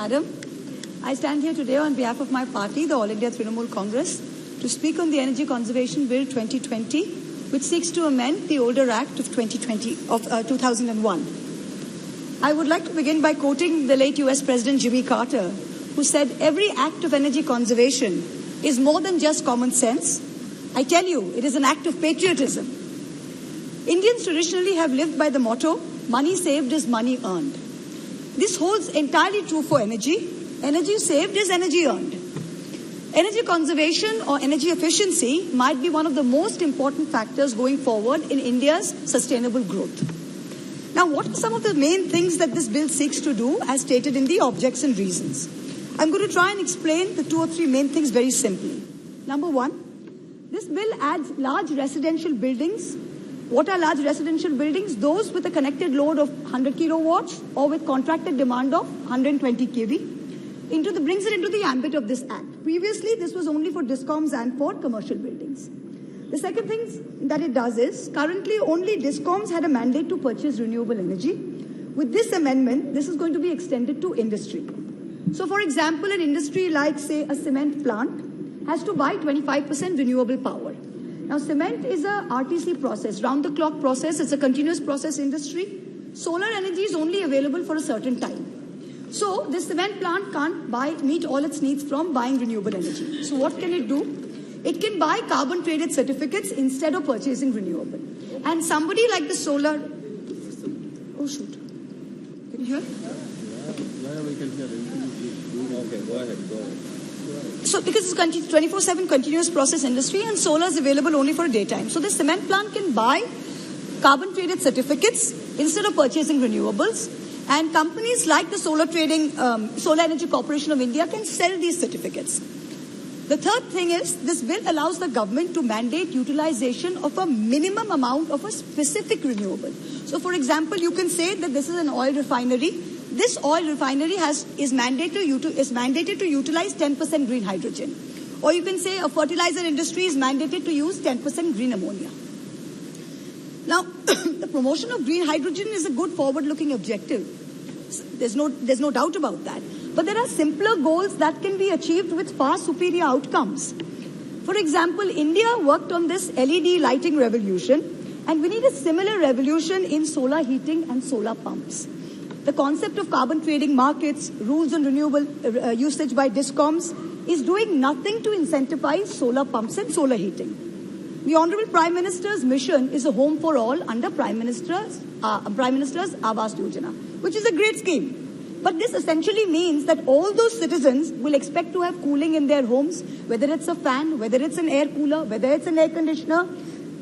Madam, I stand here today on behalf of my party, the All India Trinamool Congress, to speak on the Energy Conservation Bill 2020, which seeks to amend the older Act of 2001. I would like to begin by quoting the late US President Jimmy Carter, who said, "Every act of energy conservation is more than just common sense. I tell you, it is an act of patriotism." Indians traditionally have lived by the motto, "Money saved is money earned." This holds entirely true for energy. Energy saved is energy earned. Energy conservation or energy efficiency might be one of the most important factors going forward in India's sustainable growth. Now, what are some of the main things that this bill seeks to do, as stated in the objects and reasons? I'm going to try and explain the 2 or 3 main things very simply. Number one, this bill adds large residential buildings. What are large residential buildings? Those with a connected load of 100 kilowatts or with contracted demand of 120 kV. Brings it into the ambit of this act. Previously, this was only for discoms and for commercial buildings. The second thing that it does is, currently only discoms had a mandate to purchase renewable energy. With this amendment, this is going to be extended to industry. So, for example, an industry like, say, a cement plant has to buy 25% renewable power. Now, cement is a RTC process, round-the-clock process. It's a continuous process industry. Solar energy is only available for a certain time. So, this cement plant can't meet all its needs from buying renewable energy. So, what can it do? It can buy carbon-traded certificates instead of purchasing renewable. And somebody like the solar... Oh, shoot. Can you hear? Yeah, we can hear. Okay, go ahead. So, because it's 24/7 continuous process industry and solar is available only for daytime. So, the cement plant can buy carbon-traded certificates instead of purchasing renewables. And companies like the Solar Energy Corporation of India can sell these certificates. The third thing is, this bill allows the government to mandate utilization of a minimum amount of a specific renewable. So, for example, you can say that this is an oil refinery. This oil refinery is mandated to utilize 10% green hydrogen. Or you can say a fertilizer industry is mandated to use 10% green ammonia. Now, the promotion of green hydrogen is a good forward-looking objective. There's no doubt about that. But there are simpler goals that can be achieved with far superior outcomes. For example, India worked on this LED lighting revolution, and we need a similar revolution in solar heating and solar pumps. The concept of carbon trading markets, rules on renewable usage by discoms is doing nothing to incentivize solar pumps and solar heating. The Honorable Prime Minister's mission is a home for all under Prime Minister's Awas Yojana, which is a great scheme. But this essentially means that all those citizens will expect to have cooling in their homes, whether it's a fan, whether it's an air cooler, whether it's an air conditioner,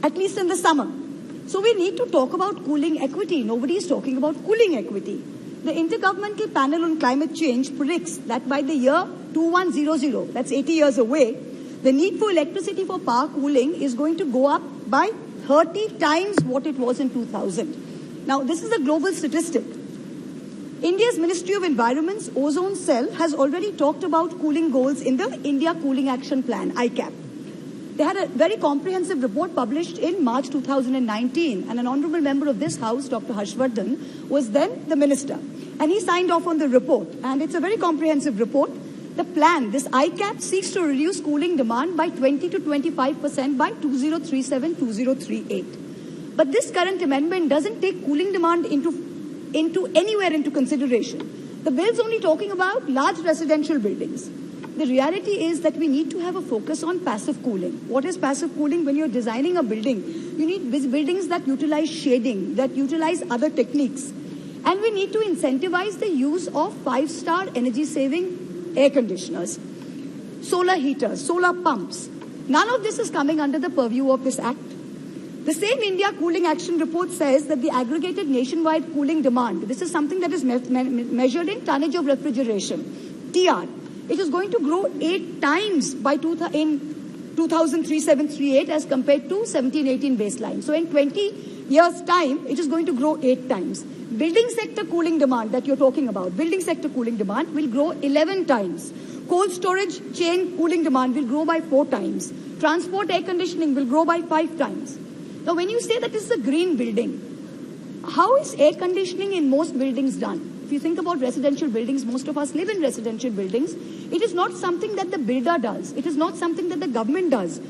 at least in the summer. So we need to talk about cooling equity. Nobody is talking about cooling equity. The Intergovernmental Panel on Climate Change predicts that by the year 2100, that's 80 years away, the need for electricity for power cooling is going to go up by 30 times what it was in 2000. Now, this is a global statistic. India's Ministry of Environment's ozone cell has already talked about cooling goals in the India Cooling Action Plan, ICAP. They had a very comprehensive report published in March 2019, and an honourable member of this House, Dr. Harshvardhan, was then the minister. And he signed off on the report, and it's a very comprehensive report. The plan, this ICAP, seeks to reduce cooling demand by 20 to 25% by 2037-2038. But this current amendment doesn't take cooling demand into consideration. The bill's only talking about large residential buildings. The reality is that we need to have a focus on passive cooling. What is passive cooling? When you're designing a building, you need buildings that utilize shading, that utilize other techniques. And we need to incentivize the use of 5-star energy-saving air conditioners, solar heaters, solar pumps. None of this is coming under the purview of this act. The same India Cooling Action Report says that the aggregated nationwide cooling demand, this is something that is measured in tonnage of refrigeration, TR. It is going to grow 8 times in 2037-38 as compared to 17-18 baseline. So in 20 years' time, it is going to grow 8 times. Building sector cooling demand that you're talking about, building sector cooling demand will grow 11 times. Cold storage chain cooling demand will grow by 4 times. Transport air conditioning will grow by 5 times. Now, when you say that this is a green building, how is air conditioning in most buildings done? If you think about residential buildings, most of us live in residential buildings. It is not something that the builder does. It is not something that the government does.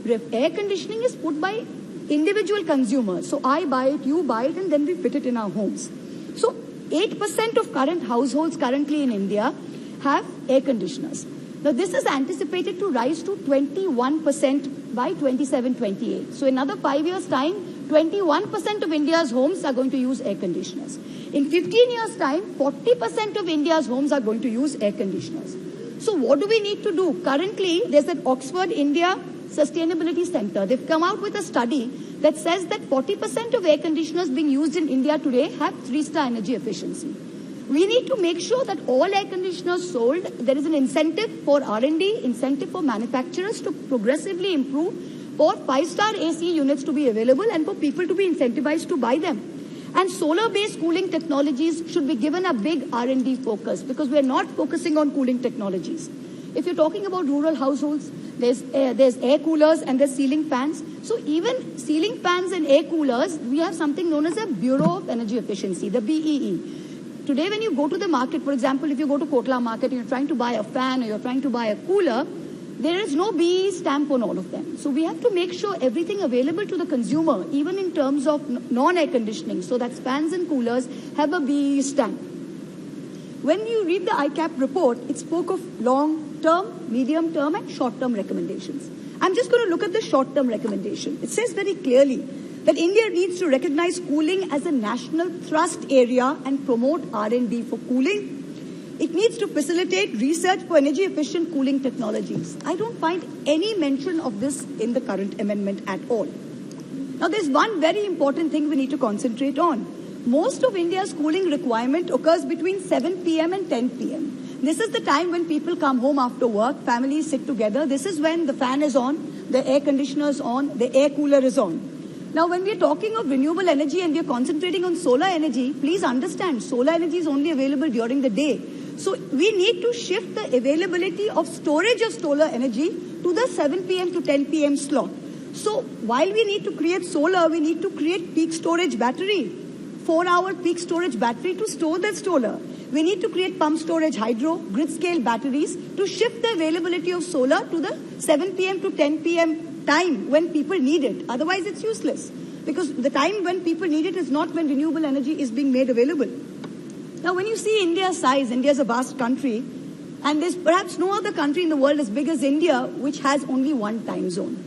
Air conditioning is put by individual consumers. So I buy it, you buy it, and then we fit it in our homes. So 8% of current households currently in India have air conditioners. Now this is anticipated to rise to 21% by 27-28. So in another 5 years' time, 21% of India's homes are going to use air conditioners. In 15 years' time, 40% of India's homes are going to use air conditioners. So what do we need to do? Currently, there's an Oxford India Sustainability Center. They've come out with a study that says that 40% of air conditioners being used in India today have 3-star energy efficiency. We need to make sure that all air conditioners sold, there is an incentive for R&D, incentive for manufacturers to progressively improve, for 5-star AC units to be available and for people to be incentivized to buy them. And solar-based cooling technologies should be given a big R&D focus because we're not focusing on cooling technologies. If you're talking about rural households, there's air coolers and there's ceiling fans. So even ceiling fans and air coolers, we have something known as a Bureau of Energy Efficiency, the BEE. Today, when you go to the market, for example, if you go to Kotla market and you're trying to buy a fan or you're trying to buy a cooler, there is no BEE stamp on all of them. So we have to make sure everything available to the consumer, even in terms of non-air conditioning, so that fans and coolers have a BEE stamp. When you read the ICAP report, it spoke of long-term, medium-term and short-term recommendations. I'm just going to look at the short-term recommendation. It says very clearly that India needs to recognize cooling as a national thrust area and promote R&D for cooling. It needs to facilitate research for energy-efficient cooling technologies. I don't find any mention of this in the current amendment at all. Now, there's one very important thing we need to concentrate on. Most of India's cooling requirement occurs between 7 p.m. and 10 p.m. This is the time when people come home after work, families sit together. This is when the fan is on, the air conditioner is on, the air cooler is on. Now, when we are talking of renewable energy and we are concentrating on solar energy, please understand, solar energy is only available during the day. So we need to shift the availability of storage of solar energy to the 7 p.m. to 10 p.m. slot. So while we need to create solar, we need to create peak storage battery, 4-hour peak storage battery to store that solar. We need to create pump storage hydro, grid scale batteries to shift the availability of solar to the 7 p.m. to 10 p.m. time when people need it. Otherwise, it's useless because the time when people need it is not when renewable energy is being made available. Now, when you see India's size, India is a vast country, and there's perhaps no other country in the world as big as India which has only one time zone.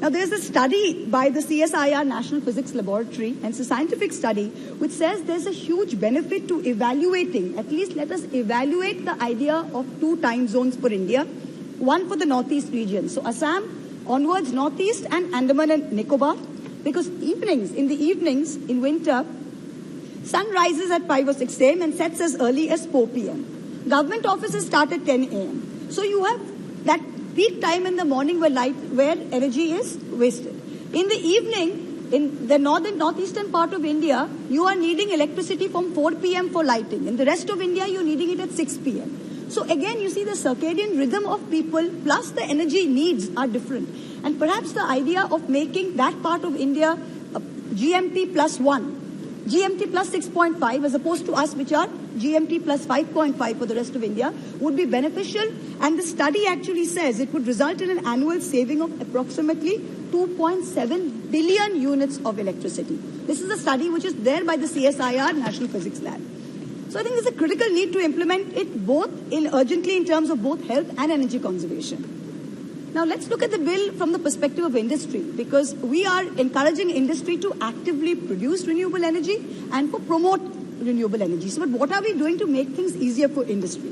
Now, there's a study by the CSIR National Physics Laboratory, and it's a scientific study, which says there's a huge benefit to evaluating, at least let us evaluate the idea of 2 time zones for India, one for the Northeast region. So Assam, onwards Northeast, and Andaman and Nicobar, because in the evenings in winter, sun rises at 5 or 6 a.m. and sets as early as 4 p.m. Government offices start at 10 a.m. So you have that peak time in the morning where energy is wasted. In the evening, in the northeastern part of India, you are needing electricity from 4 p.m. for lighting. In the rest of India, you're needing it at 6 p.m. So again, you see the circadian rhythm of people plus the energy needs are different. And perhaps the idea of making that part of India GMT plus 1, GMT plus 6.5 as opposed to us which are GMT plus 5.5 for the rest of India would be beneficial, and the study actually says it would result in an annual saving of approximately 2.7 billion units of electricity. This is a study which is there by the CSIR National Physics Lab. So I think there's a critical need to implement it urgently in terms of both health and energy conservation. Now, let's look at the bill from the perspective of industry, because we are encouraging industry to actively produce renewable energy and to promote renewable energy. So, but what are we doing to make things easier for industry?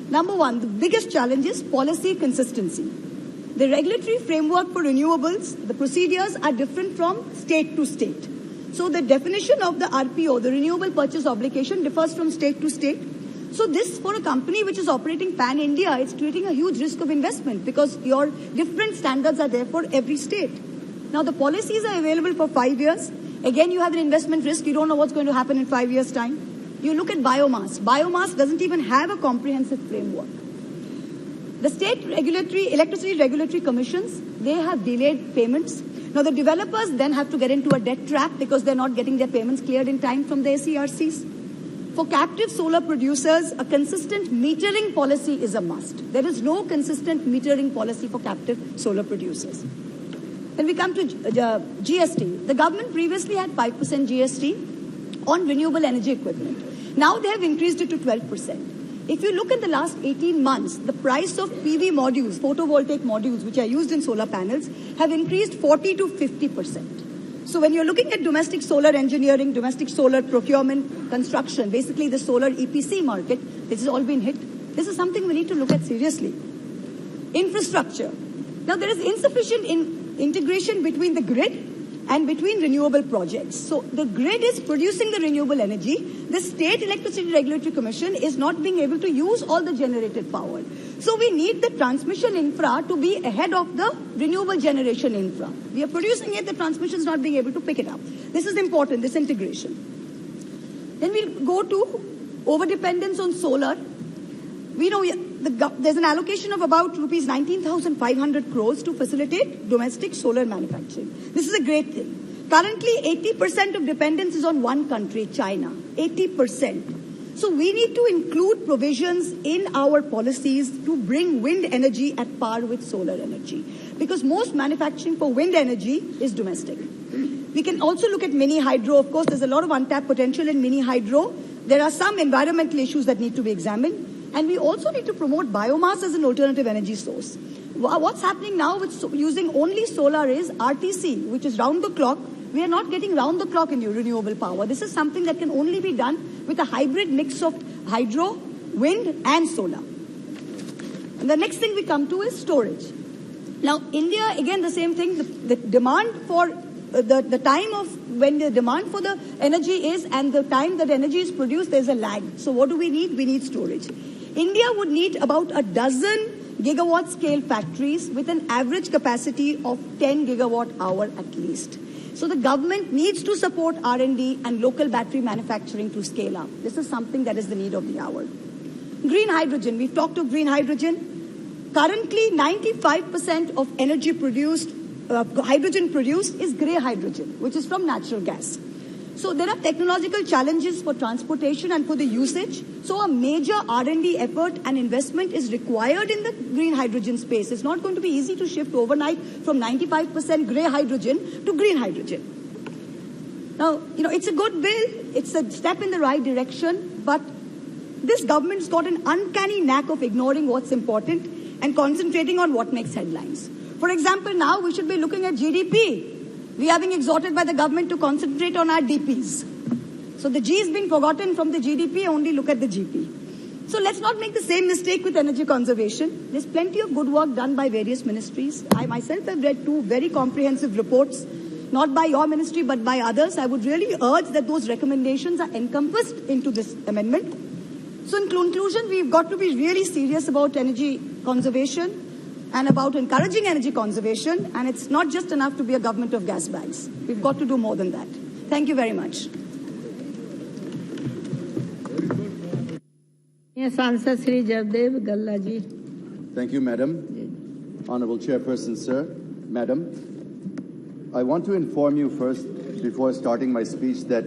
Number one, the biggest challenge is policy consistency. The regulatory framework for renewables, the procedures are different from state to state. So, the definition of the RPO, the renewable purchase obligation, differs from state to state. So this, for a company which is operating pan-India, it's creating a huge risk of investment because your different standards are there for every state. Now, the policies are available for 5 years. Again, you have an investment risk. You don't know what's going to happen in 5 years' time. You look at biomass. Biomass doesn't even have a comprehensive framework. The state electricity regulatory commissions, they have delayed payments. Now, the developers then have to get into a debt trap because they're not getting their payments cleared in time from the SERCs. For captive solar producers, a consistent metering policy is a must. There is no consistent metering policy for captive solar producers. Then we come to GST. The government previously had 5% GST on renewable energy equipment. Now they have increased it to 12%. If you look at the last 18 months, the price of PV modules, photovoltaic modules, which are used in solar panels, have increased 40 to 50%. So when you're looking at domestic solar engineering, domestic solar procurement, construction, basically the solar EPC market, this has all been hit. This is something we need to look at seriously. Infrastructure. Now there is insufficient integration between the grid and between renewable projects. So the grid is producing the renewable energy. The State Electricity Regulatory Commission is not being able to use all the generated power. So we need the transmission infra to be ahead of the renewable generation infra. We are producing it, the transmission is not being able to pick it up. This is important, this integration. Then we'll go to overdependence on solar. We know there's an allocation of about rupees 19,500 crores to facilitate domestic solar manufacturing. This is a great thing. Currently, 80% of dependence is on one country, China. 80%. So we need to include provisions in our policies to bring wind energy at par with solar energy. Because most manufacturing for wind energy is domestic. We can also look at mini hydro. Of course, there's a lot of untapped potential in mini hydro. There are some environmental issues that need to be examined. And we also need to promote biomass as an alternative energy source. What's happening now with using only solar is RTC, which is round the clock. We are not getting round the clock in renewable power. This is something that can only be done with a hybrid mix of hydro, wind and solar. And the next thing we come to is storage. Now, India, again, the same thing. The demand for the time of when the demand for the energy is and the time that energy is produced, there's a lag. So what do we need? We need storage. India would need about a dozen gigawatt scale factories with an average capacity of 10 gigawatt hour at least. So the government needs to support R&D and local battery manufacturing to scale up. This is something that is the need of the hour. Green hydrogen. We've talked of green hydrogen. Currently, 95% of energy produced, hydrogen produced is grey hydrogen, which is from natural gas. So there are technological challenges for transportation and for the usage. So a major R&D effort and investment is required in the green hydrogen space. It's not going to be easy to shift overnight from 95% grey hydrogen to green hydrogen. Now, it's a good bill. It's a step in the right direction. But this government's got an uncanny knack of ignoring what's important and concentrating on what makes headlines. For example, now we should be looking at GDP. We are being exhorted by the government to concentrate on our DPs. So the G is being forgotten from the GDP, only look at the GP. So let's not make the same mistake with energy conservation. There's plenty of good work done by various ministries. I myself have read 2 very comprehensive reports, not by your ministry but by others. I would really urge that those recommendations are encompassed into this amendment. So in conclusion, we've got to be really serious about energy conservation and about encouraging energy conservation, and it's not just enough to be a government of gas bags. We've got to do more than that. Thank you very much. Yes, Answer Sri Javdev Gallaji. Thank you, Madam. Honorable Chairperson, sir. Madam, I want to inform you first, before starting my speech, that